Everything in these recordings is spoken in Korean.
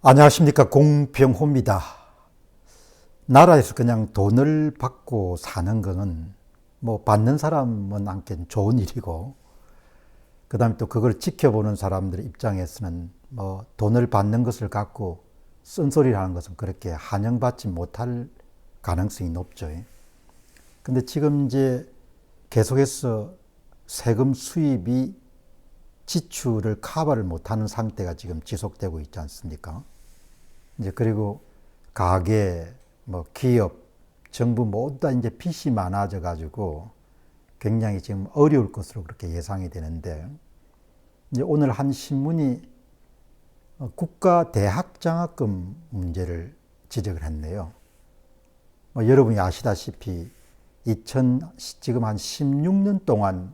안녕하십니까, 공병호입니다. 나라에서 그냥 돈을 받고 사는 거는 뭐 받는 사람은 않긴 좋은 일이고, 그 다음에 또 그걸 지켜보는 사람들 입장에서는 뭐 돈을 받는 것을 갖고 쓴소리를 하는 것은 그렇게 환영받지 못할 가능성이 높죠. 근데 지금 이제 계속해서 세금 수입이 지출을 커버를 못하는 상태가 지금 지속되고 있지 않습니까? 이제 그리고 가계, 뭐 기업, 정부 모두 다 이제 빚이 많아져 가지고 굉장히 지금 어려울 것으로 그렇게 예상이 되는데, 이제 오늘 한 신문이 국가 대학 장학금 문제를 지적을 했네요. 뭐 여러분이 아시다시피 지금 한 16년 동안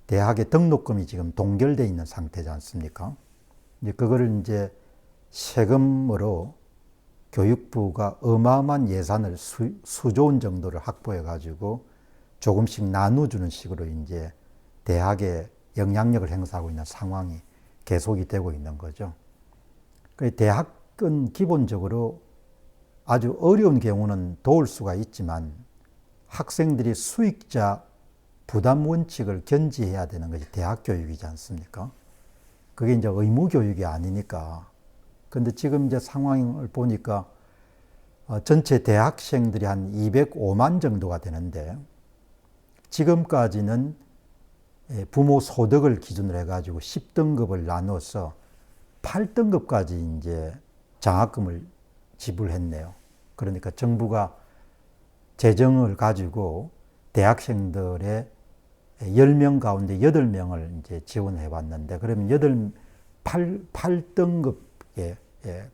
대학의 등록금이 지금 동결되어 있는 상태지 않습니까? 이제 그거를 이제 세금으로 교육부가 어마어마한 예산을 수조 원 정도를 확보해 가지고 조금씩 나눠주는 식으로 이제 대학에 영향력을 행사하고 있는 상황이 계속이 되고 있는 거죠. 대학은 기본적으로 아주 어려운 경우는 도울 수가 있지만 학생들이 수익자 부담 원칙을 견지해야 되는 것이 대학 교육이지 않습니까? 그게 이제 의무 교육이 아니니까. 근데 지금 이제 상황을 보니까 전체 대학생들이 한 205만 정도가 되는데, 지금까지는 부모 소득을 기준으로 해가지고 10등급을 나눠서 8등급까지 이제 장학금을 지불했네요. 그러니까 정부가 재정을 가지고 대학생들의 10명 가운데 8명을 이제 지원해 봤는데, 그러면 8등급에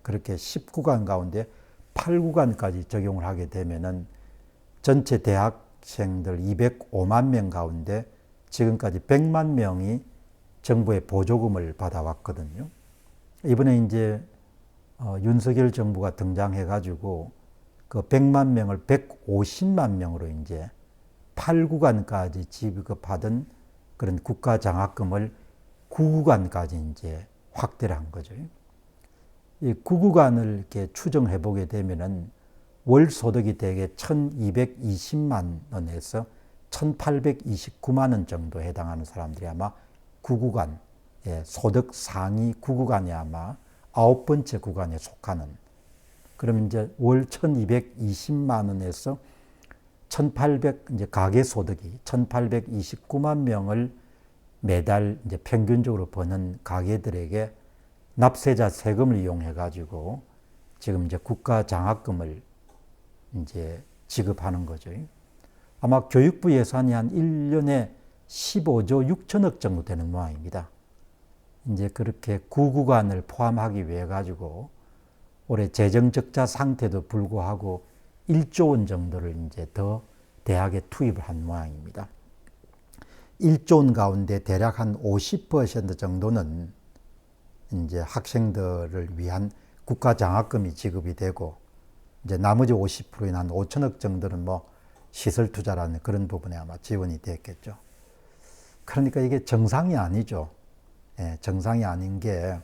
그렇게 10구간 가운데 8구간까지 적용을 하게 되면은 전체 대학생들 205만 명 가운데 지금까지 100만 명이 정부의 보조금을 받아왔거든요. 이번에 이제 윤석열 정부가 등장해 가지고 그 100만 명을 150만 명으로 이제 8구간까지 지급하던 그런 국가 장학금을 9구간까지 이제 확대를 한 거죠. 이 9구간을 이렇게 추정해 보게 되면은 월 소득이 대개 1220만 원에서 1829만 원 정도 해당하는 사람들이 아마 9구간, 소득 상위 9구간이 아마 9번째 구간에 속하는, 그러면 이제 월 1220만 원에서 1800, 이제 가계 소득이 1829만 명을 매달 이제 평균적으로 버는 가계들에게 납세자 세금을 이용해 가지고 지금 이제 국가 장학금을 이제 지급하는 거죠. 아마 교육부 예산이 한 1년에 15조 6천억 정도 되는 모양입니다. 이제 그렇게 9구간을 포함하기 위해 가지고 올해 재정 적자 상태도 불구하고 1조 원 정도를 이제 더 대학에 투입을 한 모양입니다. 1조 원 가운데 대략 한 50% 정도는 이제 학생들을 위한 국가 장학금이 지급이 되고, 이제 나머지 50%인 한 5천억 정도는 뭐 시설 투자라는 그런 부분에 아마 지원이 됐겠죠. 그러니까 이게 정상이 아니죠. 정상이 아닌 게,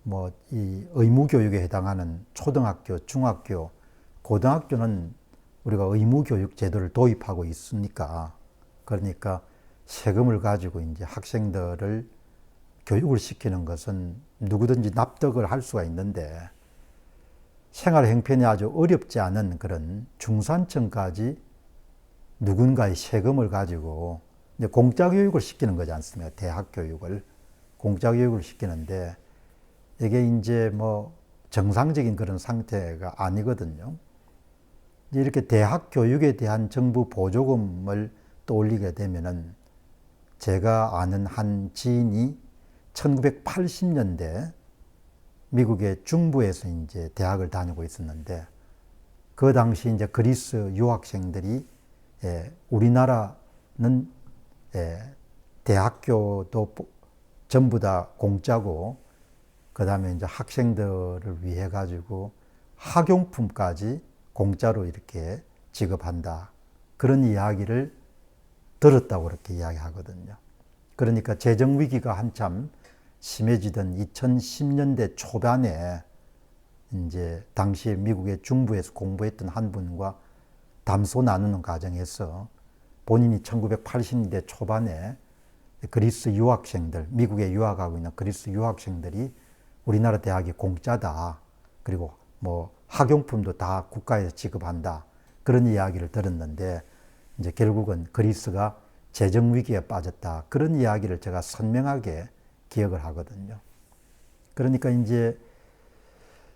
뭐 이 의무 교육에 해당하는 초등학교, 중학교, 고등학교는 우리가 의무 교육 제도를 도입하고 있으니까, 그러니까 세금을 가지고 이제 학생들을 교육을 시키는 것은 누구든지 납득을 할 수가 있는데, 생활 형편이 아주 어렵지 않은 그런 중산층까지 누군가의 세금을 가지고 이제 공짜 교육을 시키는 거지 않습니까? 대학 교육을 공짜 교육을 시키는데, 이게 이제 뭐 정상적인 그런 상태가 아니거든요. 이렇게 대학 교육에 대한 정부 보조금을 떠올리게 되면은, 제가 아는 한 지인이 1980년대 미국의 중부에서 이제 대학을 다니고 있었는데, 그 당시 이제 그리스 유학생들이, 우리나라는 대학교도 전부 다 공짜고, 그 다음에 이제 학생들을 위해 가지고 학용품까지 공짜로 이렇게 지급한다, 그런 이야기를 들었다고 그렇게 이야기하거든요. 그러니까 재정 위기가 한참 심해지던 2010년대 초반에 이제 당시에 미국의 중부에서 공부했던 한 분과 담소 나누는 과정에서 본인이 1980년대 초반에 그리스 유학생들, 미국에 유학하고 있는 그리스 유학생들이 우리나라 대학이 공짜다. 그리고 뭐 학용품도 다 국가에서 지급한다. 그런 이야기를 들었는데 이제 결국은 그리스가 재정 위기에 빠졌다. 그런 이야기를 제가 선명하게 기억을 하거든요. 그러니까 이제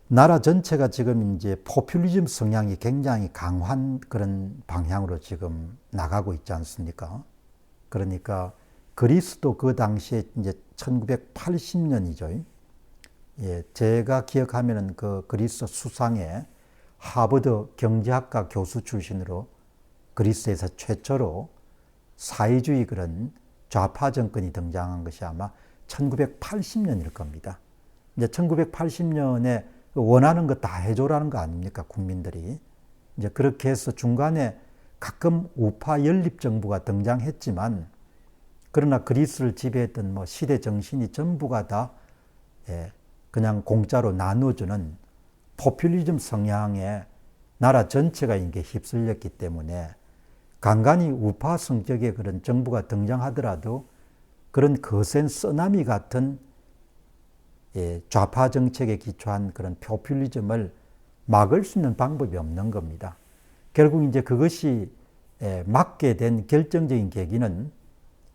나라 전체가 지금 이제 포퓰리즘 성향이 굉장히 강한 그런 방향으로 지금 나가고 있지 않습니까? 그러니까 그리스도 그 당시에 이제 1980년이죠. 예, 제가 기억하면은 그 그리스 수상에 하버드 경제학과 교수 출신으로 그리스에서 최초로 사회주의 그런 좌파 정권이 등장한 것이 아마 1980년일 겁니다. 이제 1980년에 원하는 거 다 해줘라는 거 아닙니까? 국민들이. 이제 그렇게 해서 중간에 가끔 우파 연립 정부가 등장했지만 그러나 그리스를 지배했던 뭐 시대 정신이 전부가 다 그냥 공짜로 나눠주는 포퓰리즘 성향에 나라 전체가 이게 휩쓸렸기 때문에 간간히 우파 성격의 그런 정부가 등장하더라도 그런 거센 쓰나미 같은 좌파 정책에 기초한 그런 포퓰리즘을 막을 수 있는 방법이 없는 겁니다. 결국 이제 그것이 막게 된 결정적인 계기는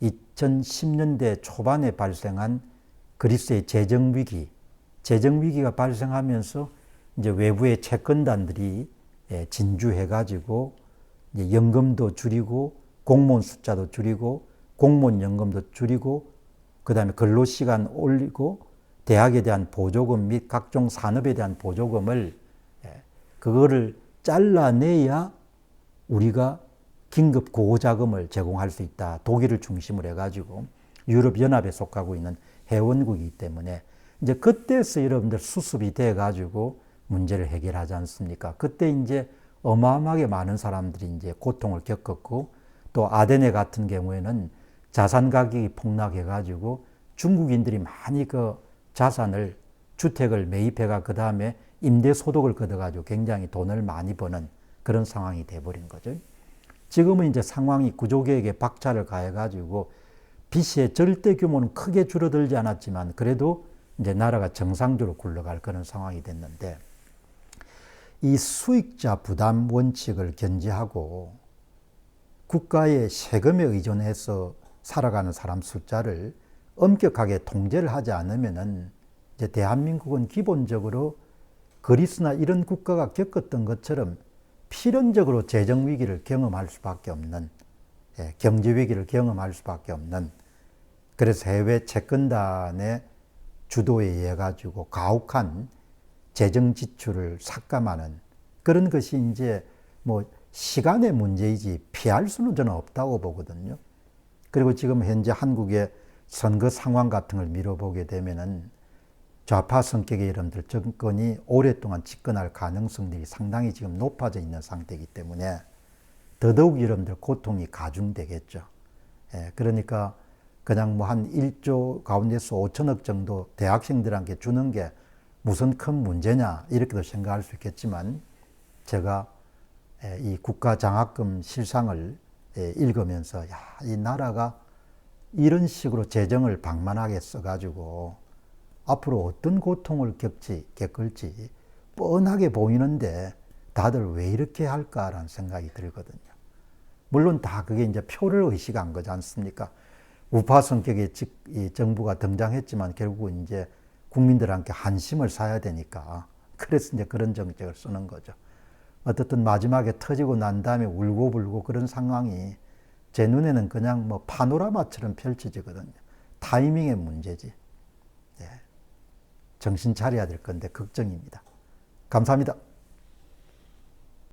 2010년대 초반에 발생한 그리스의 재정 위기가 발생하면서 이제 외부의 채권단들이 진주해가지고 이제 연금도 줄이고 공무원 숫자도 줄이고 공무원 연금도 줄이고 그 다음에 근로시간 올리고 대학에 대한 보조금 및 각종 산업에 대한 보조금을 그거를 잘라내야 우리가 긴급 구호자금을 제공할 수 있다. 독일을 중심으로 해가지고 유럽연합에 속하고 있는 회원국이기 때문에 이제 그때서 여러분들 수습이 돼가지고 문제를 해결하지 않습니까? 그때 이제 어마어마하게 많은 사람들이 이제 고통을 겪었고 또 아데네 같은 경우에는 자산 가격이 폭락해가지고 중국인들이 많이 그 자산을 주택을 매입해가 그 다음에 임대소득을 걷어가지고 굉장히 돈을 많이 버는 그런 상황이 돼버린 거죠. 지금은 이제 상황이 구조개혁에 박차를 가해가지고 빚의 절대 규모는 크게 줄어들지 않았지만 그래도 이제 나라가 정상적으로 굴러갈 그런 상황이 됐는데 이 수익자 부담 원칙을 견지하고 국가의 세금에 의존해서 살아가는 사람 숫자를 엄격하게 통제를 하지 않으면은 이제 대한민국은 기본적으로 그리스나 이런 국가가 겪었던 것처럼 필연적으로 재정 위기를 경험할 수밖에 없는 경제 위기를 경험할 수밖에 없는 그래서 해외 채권단의 주도에 의해 가지고 가혹한 재정 지출을 삭감하는 그런 것이 이제 뭐 시간의 문제이지 피할 수는 저는 없다고 보거든요. 그리고 지금 현재 한국의 선거 상황 같은 걸 미뤄보게 되면은 좌파 성격의 여러분들 정권이 오랫동안 집권할 가능성들이 상당히 지금 높아져 있는 상태이기 때문에 더더욱 여러분들 고통이 가중되겠죠. 그러니까 그냥 뭐 한 1조 가운데서 5천억 정도 대학생들한테 주는 게 무슨 큰 문제냐 이렇게도 생각할 수 있겠지만 제가 이 국가장학금 실상을 읽으면서 이 나라가 이런 식으로 재정을 방만하게 써가지고 앞으로 어떤 고통을 겪을지 뻔하게 보이는데 다들 왜 이렇게 할까라는 생각이 들거든요. 물론 다 그게 이제 표를 의식한 거지 않습니까? 우파 성격의 이 정부가 등장했지만 결국은 이제 국민들한테 한심을 사야 되니까 그래서 이제 그런 정책을 쓰는 거죠. 어떻든 마지막에 터지고 난 다음에 울고불고 그런 상황이 제 눈에는 그냥 뭐 파노라마처럼 펼쳐지거든요. 타이밍의 문제지. 정신 차려야 될 건데 걱정입니다. 감사합니다.